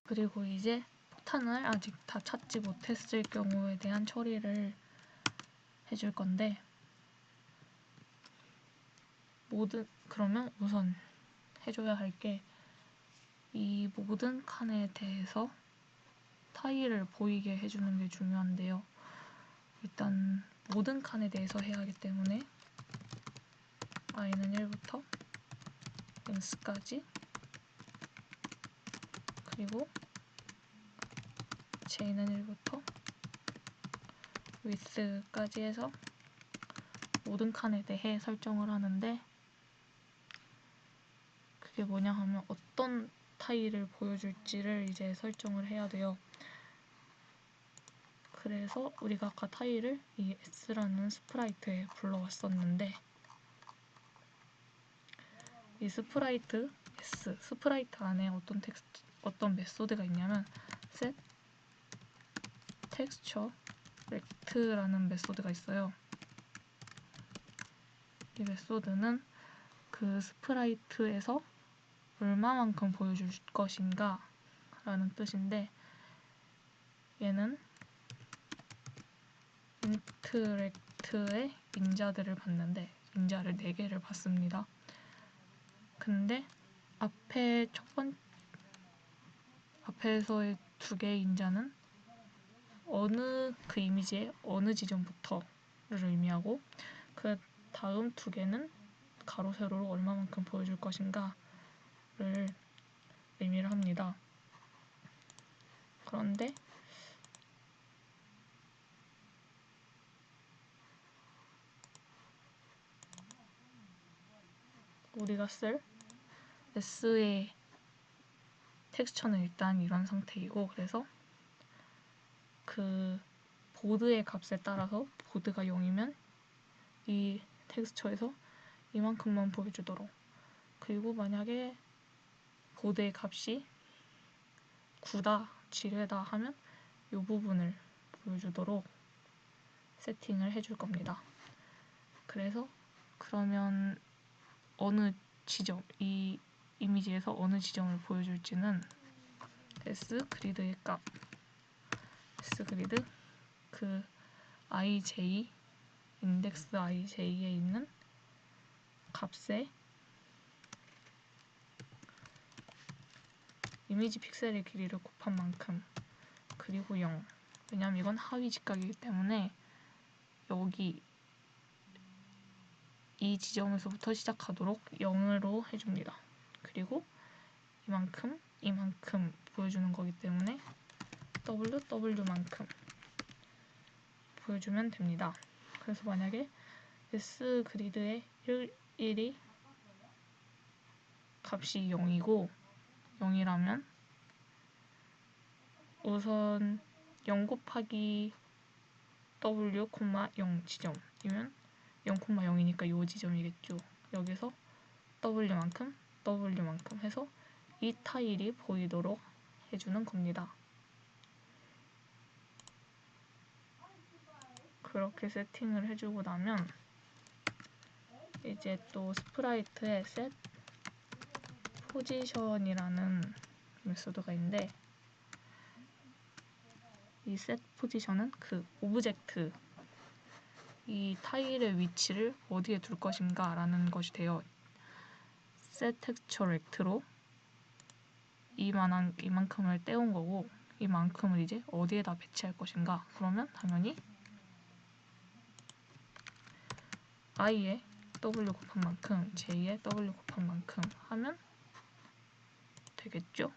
그리고 이제 폭탄을 아직 다 찾지 못했을 경우에 대한 처리를 해줄 건데, 그러면 우선 해줘야 할 게 이 모든 칸에 대해서 타일을 보이게 해주는 게 중요한데요. 일단 모든 칸에 대해서 해야 하기 때문에 i는 1부터 length까지, 그리고 j는 1부터 width까지 해서 모든 칸에 대해 설정을 하는데, 그게 뭐냐 하면 어떤 타일을 보여줄지를 이제 설정을 해야 돼요. 그래서 우리가 아까 타일을 이 S라는 스프라이트에 불러왔었는데, 이 스프라이트 S, 스프라이트 안에 어떤 메소드가 있냐면 set texture rect라는 메소드가 있어요. 이 메소드는 그 스프라이트에서 얼마만큼 보여줄 것인가 라는 뜻인데, 얘는 인트랙트의 인자들을 받는데 인자를 4개를 받습니다. 근데 앞에서의 2개의 인자는 그 이미지의 어느 지점부터를 의미하고, 그 다음 2개는 가로 세로로 얼마만큼 보여줄 것인가를 의미를 합니다. 그런데 우리가 쓸 S의 텍스처는 일단 이런 상태이고, 그래서 그 보드의 값에 따라서 보드가 0이면 이 텍스처에서 이만큼만 보여주도록, 그리고 만약에 보드의 값이 9다, 지뢰다 하면 이 부분을 보여주도록 세팅을 해줄 겁니다. 그래서 그러면 어느 지점, 이 이미지에서 어느 지점을 보여줄지는 s그리드의 값, s그리드 그 ij, 인덱스 ij에 있는 값에 이미지 픽셀의 길이를 곱한 만큼, 그리고 0. 왜냐면 이건 하위 직각이기 때문에 여기 이 지점에서부터 시작하도록 0으로 해줍니다. 그리고 이만큼 보여주는 거기 때문에 w만큼 보여주면 됩니다. 그래서 만약에 s그리드의 1이 값이 0이고 0이라면 우선 0 곱하기 w, 0 지점이면 0,0이니까 이 지점이겠죠. 여기서 w만큼 해서 이 타일이 보이도록 해주는 겁니다. 그렇게 세팅을 해주고 나면 이제 또 스프라이트의 set position이라는 메소드가 있는데, 이 set position은 그 오브젝트, 이 타일의 위치를 어디에 둘 것인가 라는 것이 돼요. set texture rect로 이만큼을 떼온 거고, 이만큼을 이제 어디에다 배치할 것인가. 그러면 당연히 i의 w 곱한 만큼, j의 w 곱한 만큼 하면 되겠죠?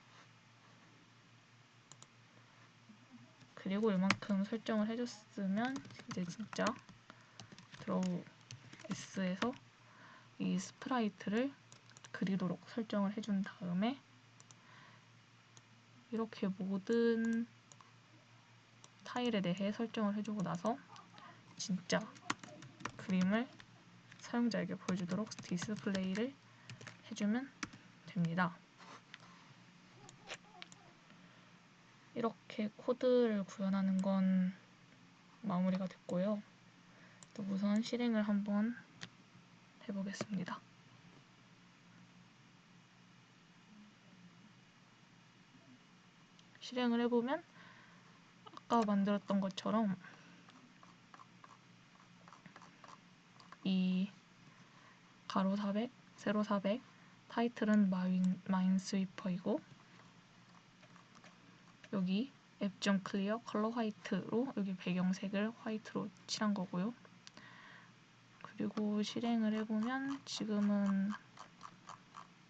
그리고 이만큼 설정을 해줬으면 이제 진짜 드로우 S에서 이 스프라이트를 그리도록 설정을 해준 다음에 이렇게 모든 타일에 대해 설정을 해주고 나서 진짜 그림을 사용자에게 보여주도록 디스플레이를 해주면 됩니다. 이렇게 코드를 구현하는 건 마무리가 됐고요. 또 우선 실행을 한번 해보겠습니다. 실행을 해보면 아까 만들었던 것처럼 이 가로 400, 세로 400, 타이틀은 마인스위퍼이고 여기 앱.클리어 컬러 화이트로 여기 배경색을 화이트로 칠한 거고요. 그리고 실행을 해보면 지금은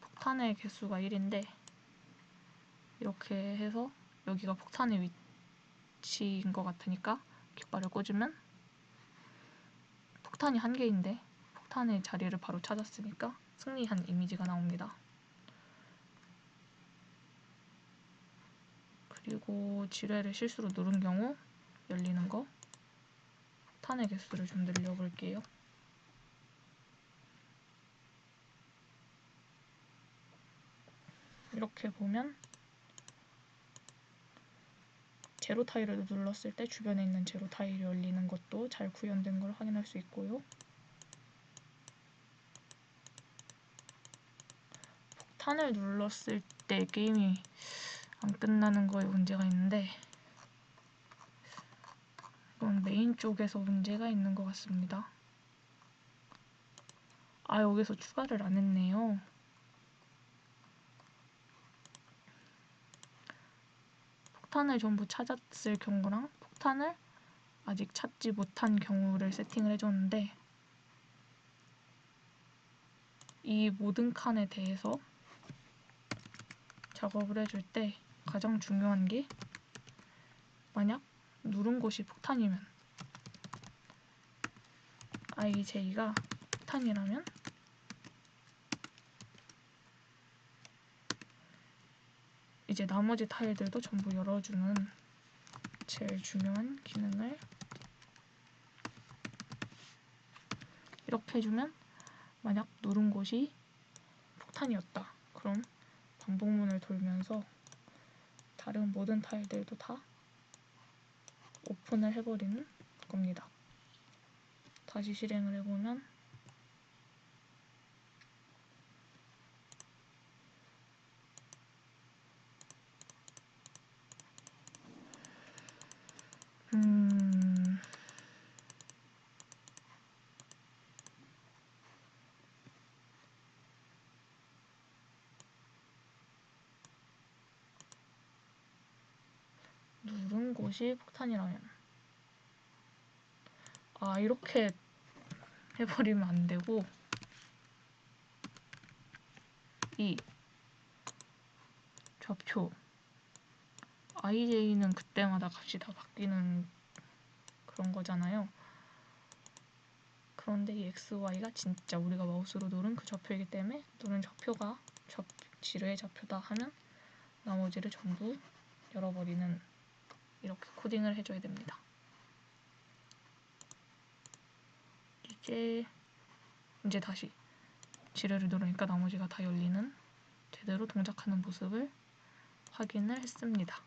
폭탄의 개수가 1인데 이렇게 해서 여기가 폭탄의 위치인 것 같으니까 깃발을 꽂으면 폭탄이 1개인데 폭탄의 자리를 바로 찾았으니까 승리한 이미지가 나옵니다. 그리고 지뢰를 실수로 누른 경우 열리는 거 폭탄의 개수를 좀 늘려볼게요. 이렇게 보면 제로 타일을 눌렀을 때 주변에 있는 제로 타일이 열리는 것도 잘 구현된 걸 확인할 수 있고요. 폭탄을 눌렀을 때 게임이 안 끝나는 거에 문제가 있는데 이건 메인 쪽에서 문제가 있는 것 같습니다. 아, 여기서 추가를 안 했네요. 폭탄을 전부 찾았을 경우랑 폭탄을 아직 찾지 못한 경우를 세팅을 해줬는데 이 모든 칸에 대해서 작업을 해줄 때 가장 중요한 게 만약 누른 곳이 폭탄이면 IJ가 폭탄이라면 이제 나머지 타일들도 전부 열어주는 제일 중요한 기능을 이렇게 해주면 만약 누른 곳이 폭탄이었다. 그럼 반복문을 돌면서 다른 모든 타일들도 다 오픈을 해버리는 겁니다. 다시 실행을 해보면 누른 곳이 폭탄이라면 이렇게 해버리면 안 되고 이 좌표 IJ는 그때마다 값이 다 바뀌는 그런 거잖아요. 그런데 이 XY가 진짜 우리가 마우스로 누른 그 좌표이기 때문에 누른 좌표가 지뢰의 좌표다 하면 나머지를 전부 열어버리는 이렇게 코딩을 해줘야 됩니다. 이제 다시 지뢰를 누르니까 나머지가 다 열리는 제대로 동작하는 모습을 확인을 했습니다.